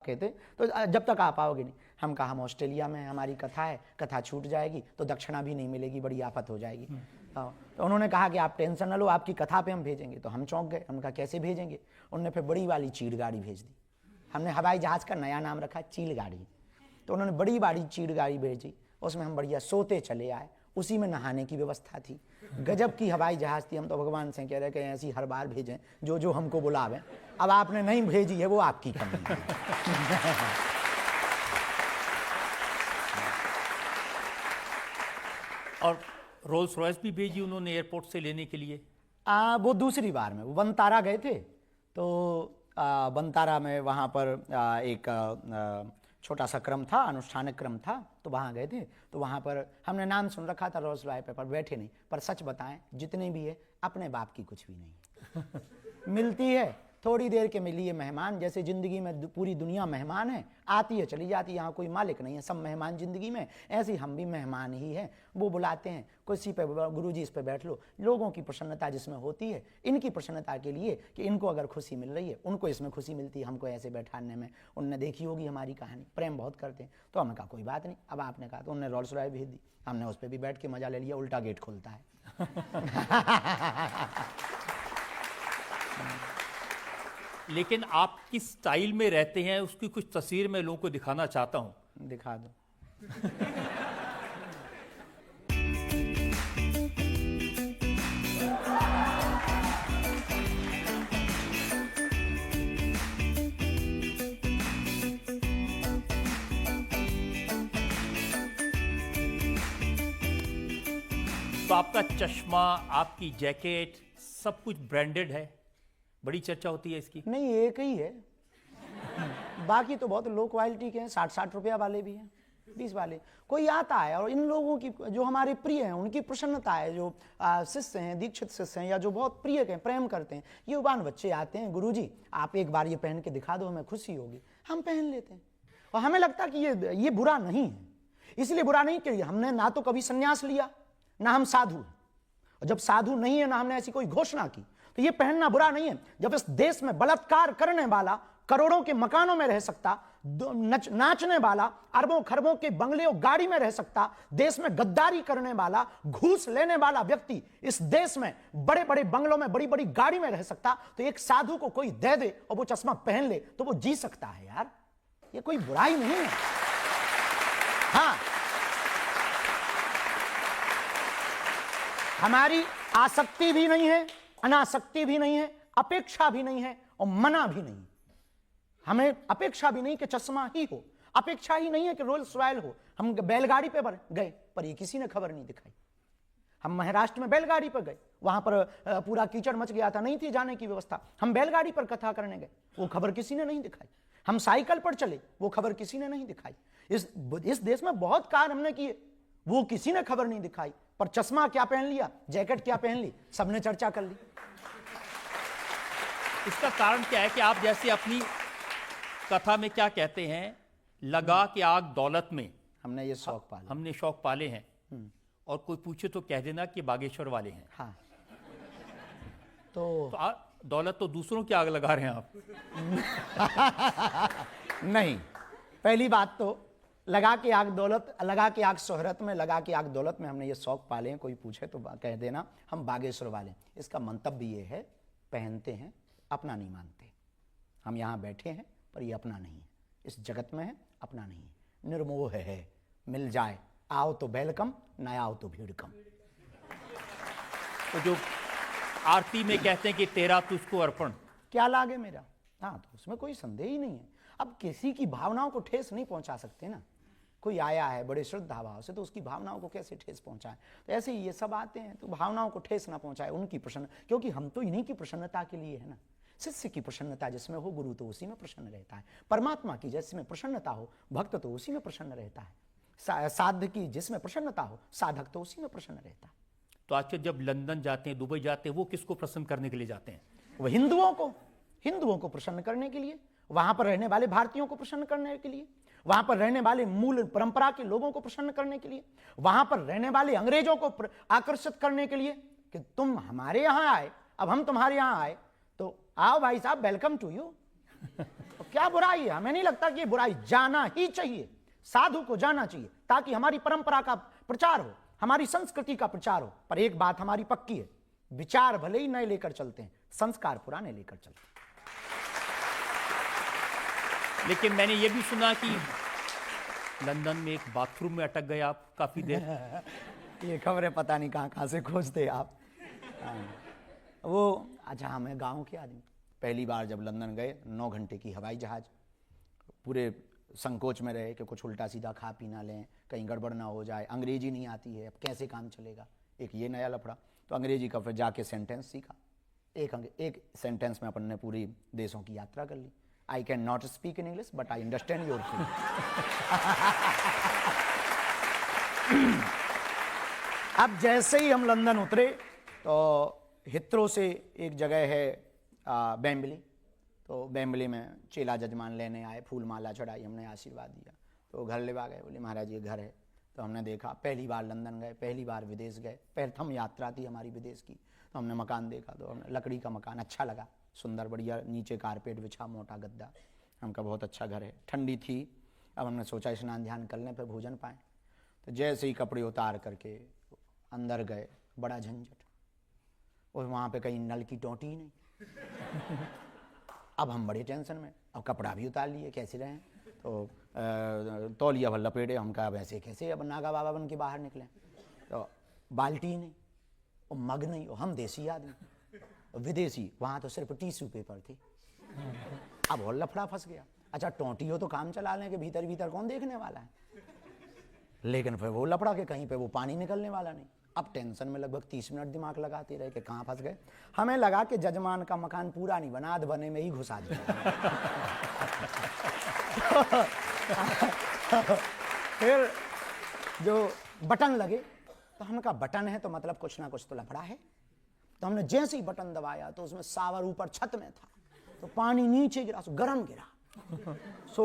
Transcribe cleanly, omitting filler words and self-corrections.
कहते तो जब तक आप आओगे नहीं। हम कहा हम ऑस्ट्रेलिया में हमारी कथा है, कथा छूट जाएगी तो दक्षिणा भी नहीं मिलेगी, बड़ी आफत हो जाएगी। तो उन्होंने कहा कि आप टेंशन न लो, आपकी कथा पे हम भेजेंगे। तो हम चौंक गए, हम कहा कैसे भेजेंगे। उन्होंने फिर बड़ी वाली चीड़ गाड़ी भेज दी। हमने हवाई जहाज़ का नया नाम रखा चीड़ गाड़ी। तो उन्होंने बड़ी वाली चीड़ गाड़ी भेजी, उसमें हम बढ़िया सोते चले आए। उसी में नहाने की व्यवस्था थी, गजब की हवाई जहाज़ थी। हम तो भगवान से कह रहे कि ऐसी हर बार भेजें जो जो हमको बुलावें। अब आपने नहीं भेजी है वो आपकी कमी है। और रोल्स रॉयस भी भेजी उन्होंने एयरपोर्ट से लेने के लिए? वो दूसरी बार में वो बनतारा गए थे। तो बनतारा में वहाँ पर एक छोटा सा क्रम था, अनुष्ठानिक क्रम था, तो वहाँ गए थे। तो वहाँ पर हमने नाम सुन रखा था रोल्स रॉय पे, पर बैठे नहीं। पर सच बताएं, जितने भी है अपने बाप की कुछ भी नहीं मिलती है। थोड़ी देर के मिली है मेहमान, जैसे ज़िंदगी में पूरी दुनिया मेहमान है, आती है चली जाती है, यहाँ कोई मालिक नहीं है, सब मेहमान ज़िंदगी में। ऐसे हम भी मेहमान ही हैं। वो बुलाते हैं कुर्सी पे, गुरुजी इस पे बैठ लो। लोगों की प्रसन्नता जिसमें होती है, इनकी प्रसन्नता के लिए कि इनको अगर खुशी मिल रही है, उनको इसमें खुशी मिलती है, हमको ऐसे बैठाने में। उनने देखी होगी हमारी कहानी, प्रेम बहुत करते हैं। तो हमने कहा कोई बात नहीं, अब आपने कहा तो उन्होंने रोल्स रॉय भेज दी। हमने उस पर भी बैठ के मजा ले लिया, उल्टा गेट खुलता है। लेकिन आप किस स्टाइल में रहते हैं उसकी कुछ तस्वीर मैं लोगों को दिखाना चाहता हूं। दिखा दो। तो आपका चश्मा, आपकी जैकेट, सब कुछ ब्रांडेड है, बड़ी चर्चा होती है इसकी। नहीं, एक ही है, बाकी तो बहुत लो क्वालिटी के हैं। 60-60 रुपया वाले भी हैं, 20 वाले। कोई आता है और इन लोगों की जो हमारे प्रिय हैं, उनकी प्रसन्नता है, जो शिष्य हैं, दीक्षित शिष्य हैं, या जो बहुत प्रिय हैं, प्रेम करते हैं, ये युवान बच्चे आते हैं, गुरुजी आप एक बार ये पहन के दिखा दो, हमें खुशी होगी। हम पहन लेते हैं और हमें लगता है कि ये बुरा नहीं है। इसलिए बुरा नहीं कि हमने ना तो कभी संन्यास लिया, ना हम साधु हैं। और जब साधु नहीं है, ना हमने ऐसी कोई घोषणा की, तो ये पहनना बुरा नहीं है। जब इस देश में बलात्कार करने वाला करोड़ों के मकानों में रह सकता, नाचने वाला अरबों खरबों के बंगले और गाड़ी में रह सकता, देश में गद्दारी करने वाला, घूस लेने वाला व्यक्ति इस देश में बड़े बड़े बंगलों में, बड़ी बड़ी गाड़ी में रह सकता, तो एक साधु को कोई दे दे और वो चश्मा पहन ले तो वो जी सकता है। यार ये कोई बुराई नहीं है। हाँ, हमारी आसक्ति भी नहीं है, अनासक्ति भी नहीं है, अपेक्षा भी नहीं है और मना भी नहीं। हमें अपेक्षा भी नहीं कि चश्मा ही हो, अपेक्षा ही नहीं है कि रोल्स रॉयल हो। हम बैलगाड़ी पे गए, पर ये किसी ने खबर नहीं दिखाई। हम महाराष्ट्र में बैलगाड़ी पर गए, वहां पर पूरा कीचड़ मच गया था, नहीं थी जाने की व्यवस्था। हम बैलगाड़ी पर कथा करने गए, वो खबर किसी ने नहीं दिखाई। हम साइकिल पर चले, वो खबर किसी ने नहीं दिखाई। इस देश में बहुत कार्य हमने किए, वो किसी ने खबर नहीं दिखाई। पर चश्मा क्या पहन लिया, जैकेट क्या पहन ली, सबने चर्चा कर ली। इसका कारण क्या है कि आप जैसे अपनी कथा में क्या कहते हैं, लगा के आग दौलत में हमने ये शौक पाले, हमने शौक पाले हैं। और कोई पूछे तो कह देना कि बागेश्वर वाले हैं। हाँ, तो दौलत तो दूसरों की आग लगा रहे हैं आप। नहीं, पहली बात तो लगा के आग दौलत, लगा के आग शोहरत में, लगा के आग दौलत में हमने ये शौक पाले हैं। कोई पूछे तो कह देना हम बागेश्वर वाले। इसका मंतव्य ये है, पहनते हैं, अपना नहीं मानते। हम यहाँ बैठे हैं पर ये अपना नहीं है, इस जगत में है, अपना नहीं है, निर्मोह है। मिल जाए आओ तो वेलकम, ना आओ तो भीड़ कम। तो जो आरती में कहते हैं कि तेरा तुझको अर्पण, क्या लागे मेरा, हाँ, तो उसमें कोई संदेह ही नहीं है। अब किसी की भावनाओं को ठेस नहीं पहुंचा सकते ना। कोई आया है बड़े श्रद्धा भाव से, तो उसकी भावनाओं को कैसे ठेस पहुंचाए। तो ऐसे ही ये सब आते हैं, तो भावनाओं को ठेस ना पहुंचाए, उनकी प्रसन्न, क्योंकि हम तो इन्हीं की प्रसन्नता के लिए है ना। शिष्य की प्रसन्नता जिसमें हो, गुरु तो उसी में प्रसन्न रहता है। परमात्मा की जिसमें प्रसन्नता हो, भक्त तो उसी में प्रसन्न रहता है। साध की जिसमें प्रसन्नता हो, साधक तो उसी में प्रसन्न रहता है। तो आजकल जब लंदन जाते हैं, दुबई जाते हैं, वो किसको प्रसन्न करने के लिए जाते हैं? वो हिंदुओं को प्रसन्न करने के लिए, वहां पर रहने वाले भारतीयों को प्रसन्न करने के लिए, वहां पर रहने वाले मूल परंपरा के लोगों को प्रसन्न करने के लिए, वहां पर रहने वाले अंग्रेजों को आकर्षित करने के लिए कि तुम हमारे यहां आए, अब हम तुम्हारे यहां आए, तो आओ भाई साहब, वेलकम टू यू। क्या बुराई है? हमें नहीं लगता कि ये बुराई, जाना ही चाहिए, साधु को जाना चाहिए ताकि हमारी परंपरा का प्रचार हो, हमारी संस्कृति का प्रचार हो। पर एक बात हमारी पक्की है, विचार भले ही नए लेकर चलते हैं, संस्कार पुराने लेकर चलते हैं। लेकिन मैंने ये भी सुना कि लंदन में एक बाथरूम में अटक गए आप काफी देर। ये खबरें पता नहीं कहाँ कहाँ से खोजते आप। वो अच्छा, हमें गांव के आदमी पहली बार जब लंदन गए, 9 घंटे की हवाई जहाज, पूरे संकोच में रहे कि कुछ उल्टा सीधा खा पी ना लें, कहीं गड़बड़ ना हो जाए, अंग्रेजी नहीं आती है, अब कैसे काम चलेगा, एक ये नया लफड़ा। तो अंग्रेजी का फिर जाके सेंटेंस सीखा, एक सेंटेंस में अपन ने पूरी देशों की यात्रा कर ली। I can not speak in English but I understand your feeling. अब जैसे ही हम लंदन उतरे तो हिथ्रो से एक जगह है बेम्बली, तो बेम्बली में चेला जजमान लेने आए, फूल माला चढ़ाई, हमने आशीर्वाद दिया, तो घर लेवा गए, बोले महाराज ये घर है। तो हमने देखा, पहली बार लंदन गए, पहली बार विदेश गए, प्रथम यात्रा थी हमारी विदेश की, तो हमने मकान देखा, तो हमने लकड़ी का मकान अच्छा लगा, सुंदर बढ़िया, नीचे कारपेट बिछा, मोटा गद्दा, हमका बहुत अच्छा घर है। ठंडी थी, अब हमने सोचा स्नान ध्यान कर लें फिर भोजन पाएँ। तो जैसे ही कपड़े उतार करके अंदर गए, बड़ा झंझट, और वहाँ पे कहीं नल की टोंटी ही नहीं। अब हम बड़े टेंशन में, अब कपड़ा भी उतार लिए, कैसे रहें, तो तौलिया भर लपेटे, हम कहा वैसे कैसे अब नागा बाबा बन के बाहर निकले। तो बाल्टी नहीं, और मग नहीं, और हम देसी आदमी, और विदेशी, वहाँ तो सिर्फ टिश्यू पेपर थे। अब और लफड़ा फंस गया। अच्छा टोंटी हो तो काम चला लें कि भीतर भीतर कौन देखने वाला है, लेकिन फिर वो लफड़ा के कहीं पे वो पानी निकलने वाला नहीं। अब टेंशन में लगभग 30 मिनट दिमाग लगाते रहे कि कहाँ फंस गए। हमें लगा कि जजमान का मकान पूरा नहीं बना, आध बने में ही घुसा दिया। फिर जो बटन लगे, तो हमने कहा बटन है तो मतलब कुछ ना कुछ तो लफड़ा है। तो हमने जैसे ही बटन दबाया तो उसमें सावर ऊपर छत में था, तो पानी नीचे गिरा, सो गर्म गिरा। सो